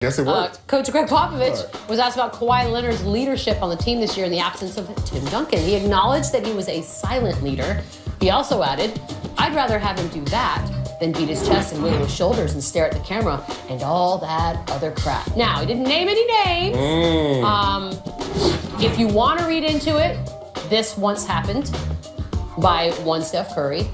Yes, it worked. Coach Gregg Popovich was asked about Kawhi Leonard's leadership on the team this year in the absence of Tim Duncan. He acknowledged that he was a silent leader. He also added, "I'd rather have him do that than beat his chest and wiggle his shoulders and stare at the camera and all that other crap." Now, he didn't name any names. If you want to read into it, this once happened by one Steph Curry.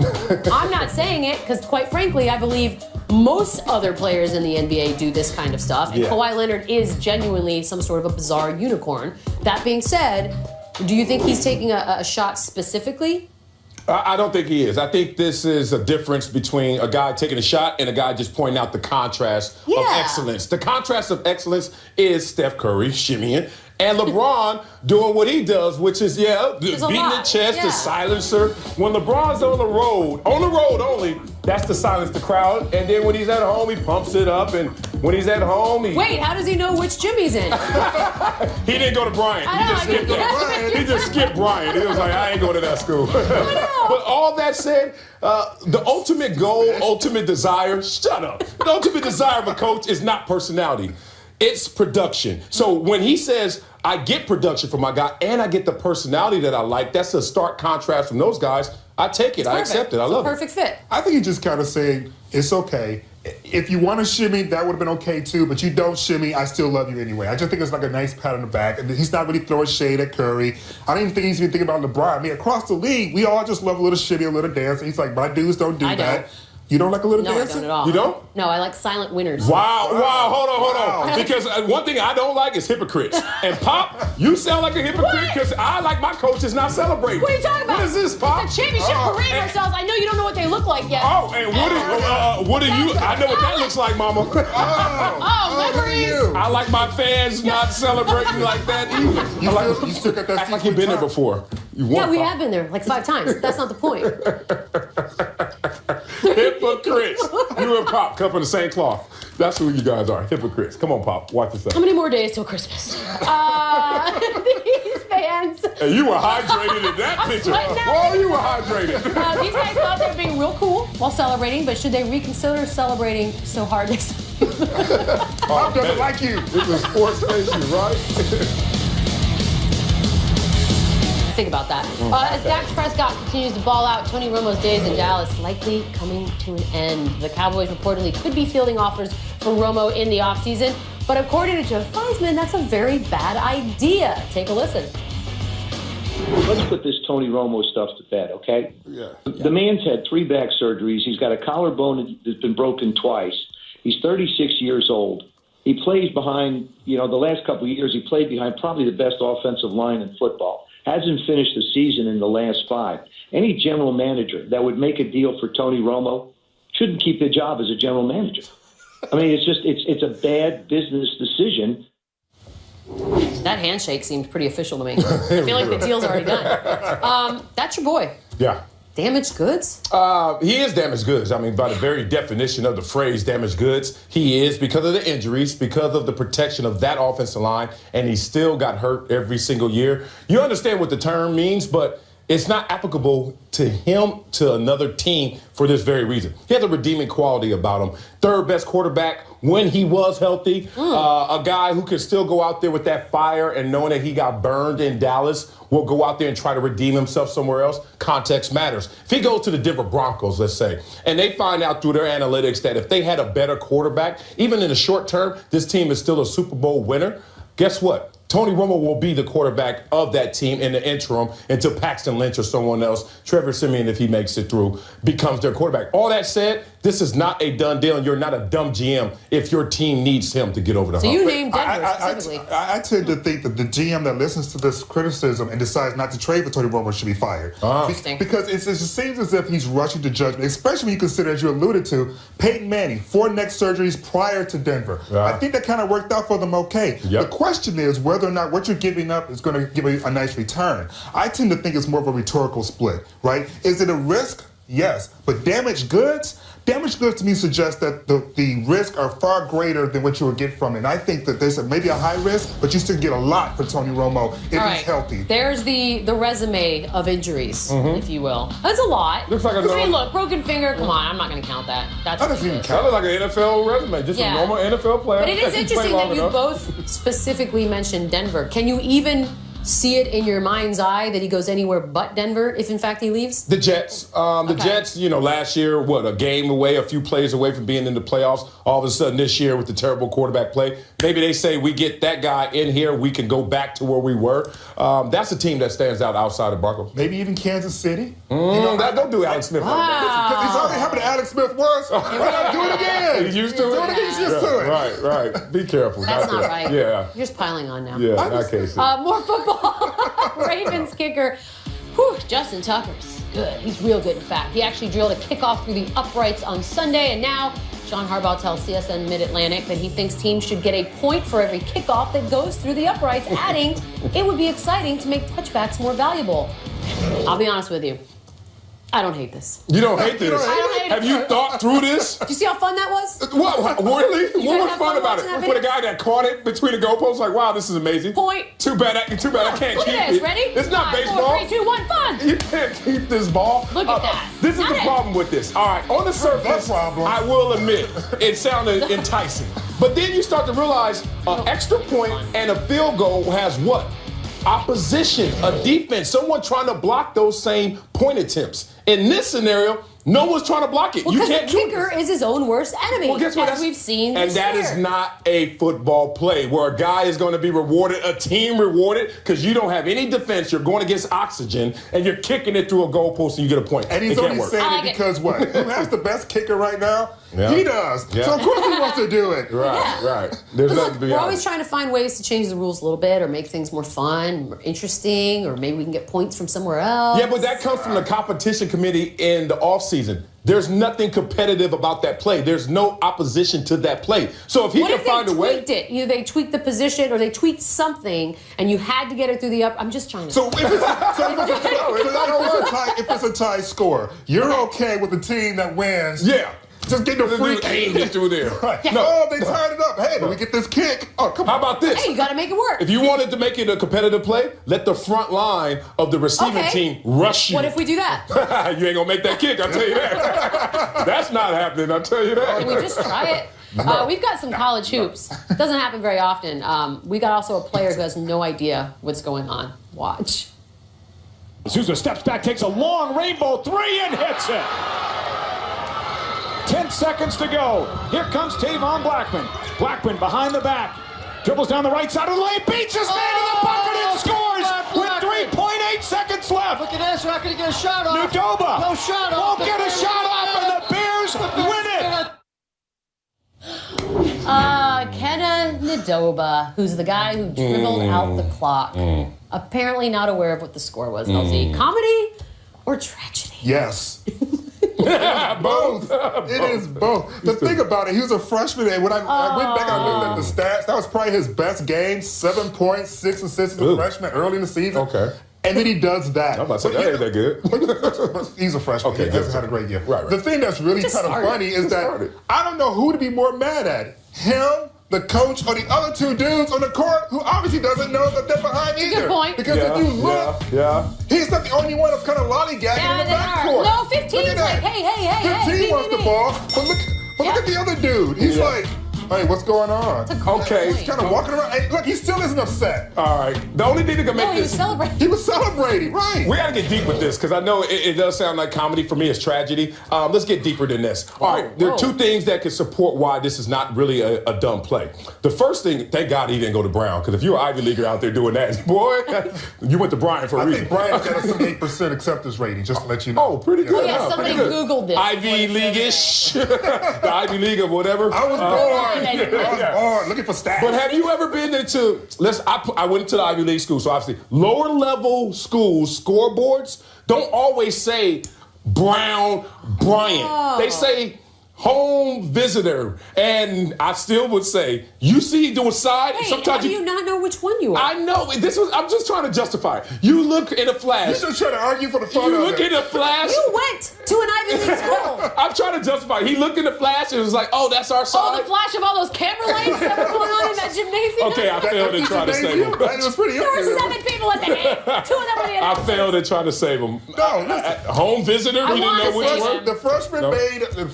I'm not saying it because, quite frankly, I believe most other players in the NBA do this kind of stuff. And Kawhi Leonard is genuinely some sort of a bizarre unicorn. That being said, do you think he's taking a shot specifically? I don't think he is. I think this is a difference between a guy taking a shot and a guy just pointing out the contrast of excellence. The contrast of excellence is Steph Curry shimmying and LeBron doing what he does, which is, beating the chest, the silencer. When LeBron's on the road only, that's to silence the crowd. And then when he's at home, he pumps it up. And when he's at home, Wait, how does he know which gym he's in? He didn't go to Bryant. He just skipped Bryant. He was like, I ain't going to that school. But all that said, the ultimate goal, ultimate desire, shut up. The ultimate desire of a coach is not personality. It's production. So when he says, I get production from my guy and I get the personality that I like, that's a stark contrast from those guys. I take it. I accept it. I love it. Perfect fit. I think he's just kind of saying, it's okay. If you want to shimmy, that would have been okay too, but you don't shimmy, I still love you anyway. I just think it's like a nice pat on the back. And he's not really throwing shade at Curry. I don't even think he's even thinking about LeBron. I mean, across the league, we all just love a little shimmy, a little dance. And he's like, my dudes don't do that. Don't. You don't like a little No, dance? I don't at all. You don't? No, I like silent winners. Wow, hold on. Because one thing I don't like is hypocrites. And Pop, you sound like a hypocrite because I like my coaches not celebrating. What are you talking about? What is this, Pop? It's a championship parade ourselves. I know you don't know what they look like yet. Oh, and what do you? I know what that looks like, Mama. Memories. I like my fans not celebrating like that either. You still got that Act like you've been there before. We have been there like 5 times. That's not the point. Hypocrites. You and Pop come from the same cloth. That's who you guys are. Hypocrites. Come on, Pop. Watch yourself. How many more days till Christmas? These fans. And you were hydrated in that picture. Whoa, you were hydrated. These guys thought they were being real cool while celebrating, but should they reconsider celebrating so hard next time? Pop doesn't like you. This is SportsNation, right? Think about that. As Dak Prescott continues to ball out, Tony Romo's days in Dallas likely coming to an end. The Cowboys reportedly could be fielding offers for Romo in the offseason, but according to Joe Theismann, that's a very bad idea. Take a listen. Let's put this Tony Romo stuff to bed, okay? Yeah. The man's had 3 back surgeries. He's got a collarbone that's been broken twice. He's 36 years old. He plays behind, the last couple of years, he played behind probably the best offensive line in football. Hasn't finished the season in the last 5. Any general manager that would make a deal for Tony Romo shouldn't keep their job as a general manager. I mean, it's a bad business decision. That handshake seemed pretty official to me. I feel like the deal's already done. That's your boy. Yeah. Damaged goods? He is damaged goods. I mean, by the very definition of the phrase damaged goods, he is because of the injuries, because of the protection of that offensive line, and he still got hurt every single year. You understand what the term means, but it's not applicable to him, to another team, for this very reason. He has a redeeming quality about him. 3rd best quarterback when he was healthy. A guy who can still go out there with that fire and knowing that he got burned in Dallas will go out there and try to redeem himself somewhere else. Context matters. If he goes to the Denver Broncos, let's say, and they find out through their analytics that if they had a better quarterback, even in the short term, this team is still a Super Bowl winner, guess what? Tony Romo will be the quarterback of that team in the interim until Paxton Lynch or someone else, Trevor Siemian, if he makes it through, becomes their quarterback. All that said, this is not a done deal, and you're not a dumb GM if your team needs him to get over the hump. So you named Denver specifically. I tend to think that the GM that listens to this criticism and decides not to trade for Tony Romo should be fired. Because it seems as if he's rushing to judgment, especially when you consider, as you alluded to, Peyton Manning, 4 neck surgeries prior to Denver. I think that kind of worked out for them okay. The question is whether or not what you're giving up is going to give a nice return. I tend to think it's more of a rhetorical split, right? Is it a risk Yes, but damaged goods to me suggests that the risks are far greater than what you would get from it. And I think that there's maybe a high risk, but you still get a lot for Tony Romo if he's healthy. There's the resume of injuries, if you will. That's a lot. Looks like look, broken finger. Come on, I'm not going to count that. That doesn't even count. That looks like an NFL resume, just a normal NFL player. But it is interesting that you both specifically mentioned Denver. Can you even see it in your mind's eye that he goes anywhere but Denver if in fact he leaves? The Jets. The Jets, last year, a game away, a few plays away from being in the playoffs. All of a sudden this year with the terrible quarterback play, maybe they say we get that guy in here, we can go back to where we were. That's a team that stands out outside of Broncos. Maybe even Kansas City. Don't do Alex Smith like that. Because he's already happened to Alex Smith once. Why not do it again? He's used to it. He's used to it. Right. Be careful. That's not right. Yeah. You're just piling on now. Yeah, in that case. More football. Ravens kicker, Justin Tucker's good. He's real good, in fact. He actually drilled a kickoff through the uprights on Sunday, and now John Harbaugh tells CSN Mid-Atlantic that he thinks teams should get a point for every kickoff that goes through the uprights, adding it would be exciting to make touchbacks more valuable. I'll be honest with you. I don't hate this. You don't hate this? I don't hate it. Have you thought through this? Do you see how fun that was? What? Really? What was have fun fun about watching it? that For the video? guy that caught it between the goalposts, like, wow, this is amazing. Point. Too bad I can't Look keep at this. it. Ready? It's not 5, baseball. 4, 3, 2, 1, fun. You can't keep this ball. Look at that. This is Got the it. problem with this. All right, on the surface, I will admit, it sounded enticing. But then you start to realize an extra point and a field goal has what? Opposition, a defense, someone trying to block those same point attempts. In this scenario, no one's trying to block it. You can't the kicker is his own worst enemy, Well, guess what? as we've seen And this that year. is not a football play where a guy is going to be rewarded, a team rewarded, because you don't have any defense. You're going against oxygen, and you're kicking it through a goalpost, and you get a point. And he's It can't only work. saying it because what? Who has the best kicker right now? Yeah. He does. Yeah. So of course he wants to do it. Right. There's nothing to be We're honest. always trying to find ways to change the rules a little bit or make things more fun, more interesting, or maybe we can get points from somewhere else. Yeah, but that comes from the competition committee in the offseason. There's nothing competitive about that play. There's no opposition to that play. So if he What can if find they a way. tweaked it? Either they tweaked the position or they tweaked something and you had to get it through the up. I'm just trying to. So if it's a tie score, you're okay with the team that wins. Yeah. Just get the free aimed it through there. Right. Yeah. Oh, they tied it up. Hey, but we get this kick. Oh, come on. How about this? Hey, you got to make it work. If you wanted to make it a competitive play, let the front line of the receiving team rush you. What if we do that? You ain't gonna make that kick, I'll tell you that. That's not happening, I'll tell you that. Can we just try it? We've got some college hoops. Doesn't happen very often. We got also a player who has no idea what's going on. Watch. Sousa steps back, takes a long rainbow three and hits it. 10 seconds to go. Here comes Tavon Blackman. Blackman behind the back. Dribbles down the right side of the lane, beats his man to the bucket and scores with 3.8 seconds left. Look at this, you're not going to get a shot off. Nudoba No shot off. won't get a shot off, and the Bears win it. Kenna Nudoba, who's the guy who dribbled out the clock. Apparently not aware of what the score was. LZ, comedy or tragedy? Yes. Both. It is both. The thing about it, he was a freshman, and when I went back and looked at the stats, that was probably his best game. 7 points, 6 assists as a freshman early in the season. Okay. And then he does that. I'm about to say, that ain't that good. But he's a freshman. Okay, He hasn't had a great year. Right. The thing that's really Just kind of started. funny is Just that started. I don't know who to be more mad at. Him, the coach, or the other two dudes on the court who obviously doesn't know that they're behind either. Good point. Because if you look, he's not the only one that's kind of lollygagging in the they are. backcourt. No, 15's Look at that. like, hey. 15 wants the ball, but look at the other dude. He's like, hey, what's going on? Okay. He's kind of walking around. Hey, look, he still isn't upset. All right. The only thing that can make No, he was this. celebrating. He was celebrating, right? We gotta get deep with this because I know it does sound like comedy. For me, it's tragedy. Let's get deeper than this. All right, there are two things that can support why this is not really a dumb play. The first thing, thank God he didn't go to Brown, because if you're an Ivy Leaguer out there doing that, boy, you went to Bryant for a I reason. think Bryant's got a 78% acceptance rating, just to let you know. Oh, pretty good. Oh, yeah, huh? somebody Pretty good. Googled this. Ivy League-ish. The Ivy League of whatever. I was bored. I I was bored looking for stats. But have you ever been into, I went to the Ivy League school, so obviously lower level schools scoreboards don't always say Brown, Bryant. They say home visitor. And I still would say, you see doing side. Wait, sometimes how do you not know which one you are? I know. I'm just trying to justify it. You look in a flash. You're just trying to argue for the fun You of look it. in a flash. You went to an Ivy League school. I'm trying to justify it. He looked in the flash and was like, oh, that's our side. Oh, the flash of all those camera lights that were going on in that gymnasium. Okay, I failed to try to save him. It was pretty There were interesting. 7 people at the end. 2 of them were the I announcers. failed to try to save him. No, listen. Home visitor, I we didn't know wanna which save one. him. The freshman No.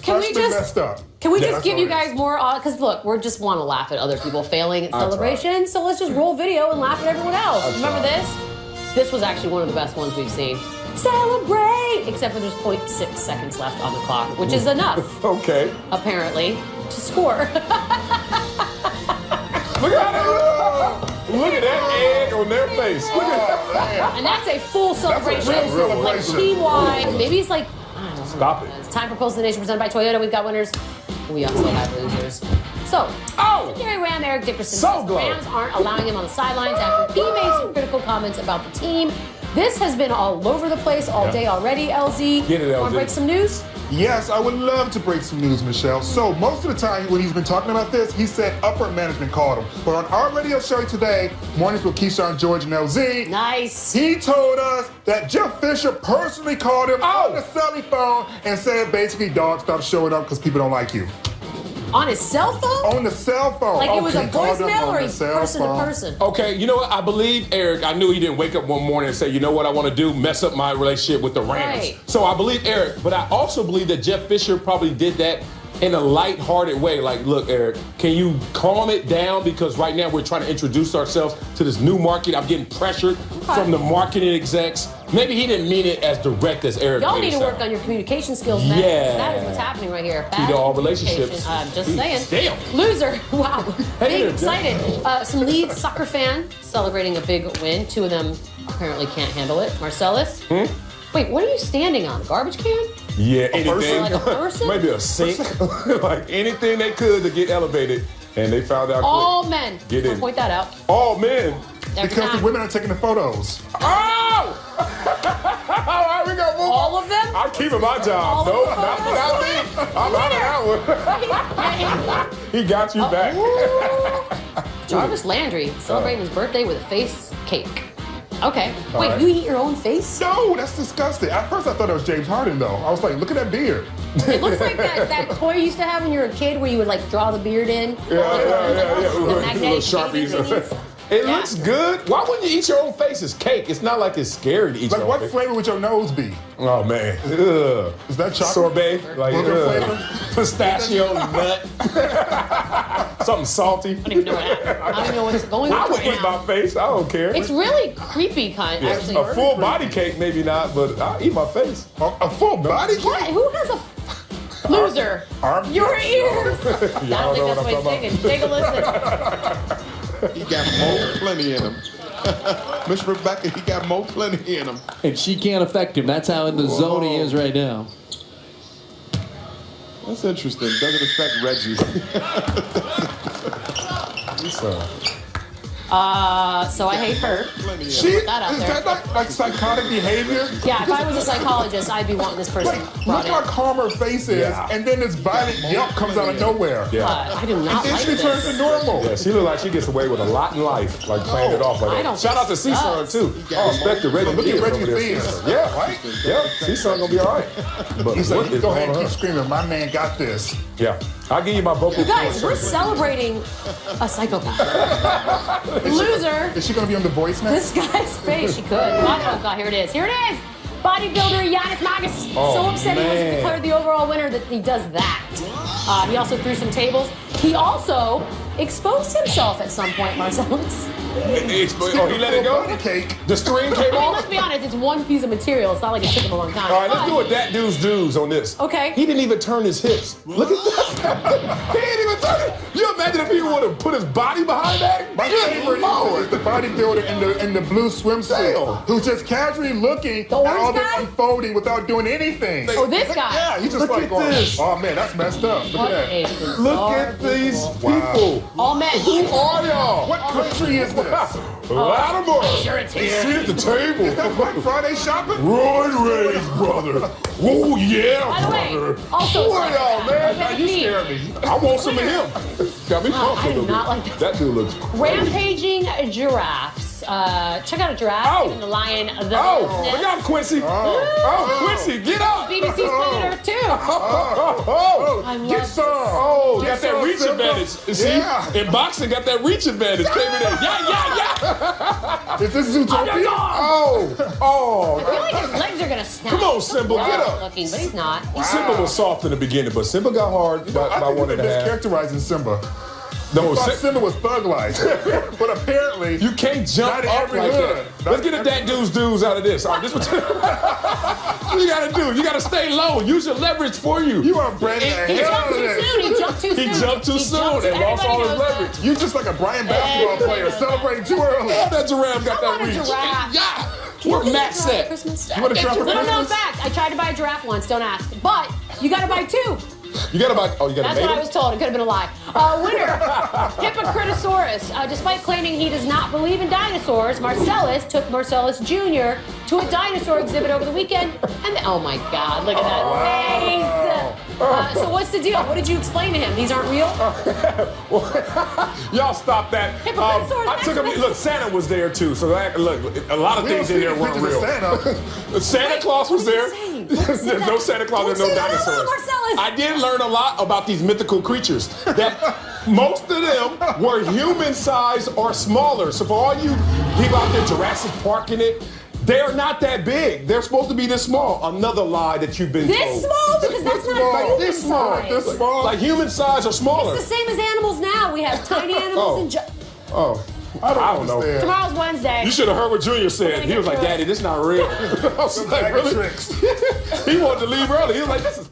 Can we just messed up. Can we Yeah, just that's give all you it guys is. more? Because look, we just want to laugh at other people failing at I celebrations. So let's just roll video and laugh at everyone else. I Remember tried. this? This was actually one of the best ones we've seen. Celebrate! Except for there's 0.6 seconds left on the clock, which is enough, Okay. apparently, to score. Look at that. Look at that egg on their face. Look at that. And that's a full celebration. real Like celebration. team-wide. Maybe it's like, I don't know. Stop it. It's time for Pulse of the Nation presented by Toyota. We've got winners. We also have losers. So, Oh! Gary Ram, Eric Dickerson So says the glad. Rams aren't allowing him on the sidelines after he made some critical comments about the team. This has been all over the place all Yeah. day already, LZ. Get it, Want LZ. to break some news? Yes, I would love to break some news, Michelle. So most of the time when he's been talking about this, he said upper management called him. But on our radio show today, Mornings with Keyshawn, George, and LZ, Nice. he told us that Jeff Fisher personally called him on the celly phone and said basically, dog, stop showing up because people don't like you. On his cell phone? On the cell phone. Like it was a he called him voicemail on or the a cell person to phone. person? Okay, you know what? I believe Eric. I knew he didn't wake up one morning and say, you know what I want to do? Mess up my relationship with the Rams. Right. So I believe Eric, but I also believe that Jeff Fisher probably did that in a lighthearted way. Like, look, Eric, can you calm it down? Because right now we're trying to introduce ourselves to this new market. I'm getting pressured from the marketing execs. Maybe he didn't mean it as direct as Eric Y'all made need it to work sound. on your communication skills, man. Yeah. That is what's happening right here. Key to all Bad relationships. communication. I'm just saying. Damn. Loser. Wow. Hey Being there, excited. Some Leeds soccer fan celebrating a big win. 2 of them apparently can't handle it. Marcellus. Wait, what are you standing on? A garbage can? Yeah, anything. Like a person? Maybe a sink. Like anything they could to get elevated. And they found out All quick. men. Get I'll in. point that out. All men. Every Because time. the women are taking the photos. Oh! All right, we got move All on. of them? I'm keeping my job. All No, of not them? without me. I'm out of that one. He got you back. Jarvis Landry celebrating his birthday with a face cake. Okay. Wait, right. you eat your own face? No, that's disgusting. At first I thought it was James Harden though. I was like, look at that beard. It looks like that toy you used to have when you were a kid where you would like draw the beard in. Yeah. The Little magnetic Sharpies. thingies. It Yeah. looks good. Why wouldn't you eat your own face? It's cake. It's not like it's scary to eat Like your what own face. flavor would your nose be? Oh, man. Ugh. Is that chocolate? Sorbet. Like, Booger ugh. flavor? Pistachio nut. Something salty. I don't even know what happened. I don't even know what's going I on would right eat my now. face. I don't care. It's really creepy kind, Yeah, actually. a full body cake, maybe not, but I'll eat my face. A full body What? cake? Who has a loser? Arm- Your ears. I don't think know that's what what he's I'm thinking. Take a listen. He got more plenty in him. Miss Rebecca, he got more plenty in him. And she can't affect him. That's how in the zone he is right now. That's interesting. Doesn't affect Reggie. So I hate her. She, Put that out is there. that like psychotic behavior? Yeah, if I was a psychologist, I'd be wanting this person Like, brought look how in. calm her face is, Yeah. and then this violent yelp comes out of nowhere. Yeah. I do not And then like she returns to this. normal. Yeah, she look like she gets away with a lot in life, like playing it off like I that. don't Shout out to think she C-Son does. too. I respect the Reggie. Look at Theus Reggie over there, Theus. C-Son. Yeah, Right? Yeah, C-Son gonna be all right. But He's like, what you is go ahead going and on? keep screaming, my man got this. Yeah, I'll give you my vocal. You guys, cords. we're celebrating a psychopath. Loser. Is she gonna be on The Voice now? This guy's face, she could. Oh God, here it is. Here it is. Bodybuilder Giannis Magas. Oh, So upset he wasn't man. declared the overall winner that he does that. He also threw some tables. He also exposed himself at some point, Marcellus. Oh, he let it go? Body cake. The string came I mean, off? let's be honest, it's one piece of material. It's not like it took him a long time. All right, let's But- do a that dudes on this. Okay. He didn't even turn his hips. Look at that. He didn't even turn it. You imagine if he would have put his body behind that? My Good favorite Lord. is the bodybuilder in the blue swimsuit Damn. who's just casually looking The at orange all this guy? unfolding without doing anything. Oh, this guy. Yeah, he's just Look like at going, this. oh man, that's messed up. Look What at that. a Look bizarre at these Wow. people. All men. Who are y'all? What country is this? Lattimore. Sure it's here. Sit at the table. Is that Black Friday shopping? Roy Ray's brother. Oh, yeah, By the way, brother. also Who are y'all, man? Now you scare me. I want some of him. Got me pumped I a do little not bit. like that. That dude looks crazy. Rampaging giraffes. Check out a giraffe. Oh. Giving the lion the Oh, business. look out, Quincy. Oh, Quincy, get up. BBC's playing her too. Oh, I love Get this. some. oh, Get got that some, reach Simba. advantage. See, Yeah. in boxing, got that reach advantage. Came in there. Yeah. Is this Zootopia? Oh, I feel like his legs are gonna snap. Come on, He's so Simba, get wild up. Looking, but he's not. Simba was soft in the beginning, but Simba got hard by I think one you've and been a half. mischaracterizing Simba. No, I thought Simba was thug-like, but apparently you can't jump Not in up every like hood. that. Let's get a that dudes out of this. All right, this what you gotta do. You gotta stay low. Use your leverage for you. You are branding the He hell jumped out of too this. soon. He jumped too soon. He jumped too soon and lost all his Everybody knows leverage. You just like a Brian basketball player celebrating too early. Oh, that giraffe got I that want a reach. giraffe. Yeah. Where Matt's at? Christmas. You want a giraffe for Little known Christmas? fact, I tried to buy a giraffe once, don't ask. But you gotta buy two. You gotta buy. Oh, you gotta That's make what I him? was told. It could have been a lie. Winner, Hippocritosaurus. Despite claiming he does not believe in dinosaurs, Marcellus took Marcellus Jr. to a dinosaur exhibit over the weekend. And oh my God, look at that face. So what's the deal? What did you explain to him? These aren't real? Y'all stop that. Hippocritosaurus I took him. Maximus. Look, Santa was there too. So look, a lot of We don't things see in there any weren't pictures real. of Santa. Santa Claus was What are there. you saying? Don't say There's that. no Santa Claus. Don't There's no say that out dinosaurs. loud, Marcellus. I did learn a lot about these mythical creatures. That most of them were human size or smaller. So for all you people out there, Jurassic Park in it, they're not that big. They're supposed to be this small. Another lie that you've been This told. small? Because that's not Like human this small. size. This small. Like human size or smaller. It's the same as animals now. We have tiny animals and Oh, I don't know. understand. tomorrow's Wednesday. You should have heard what Junior said. He was like, "Daddy, this not real." I was like, Bag of "Really?" tricks. He wanted to leave early. He was like, "This is."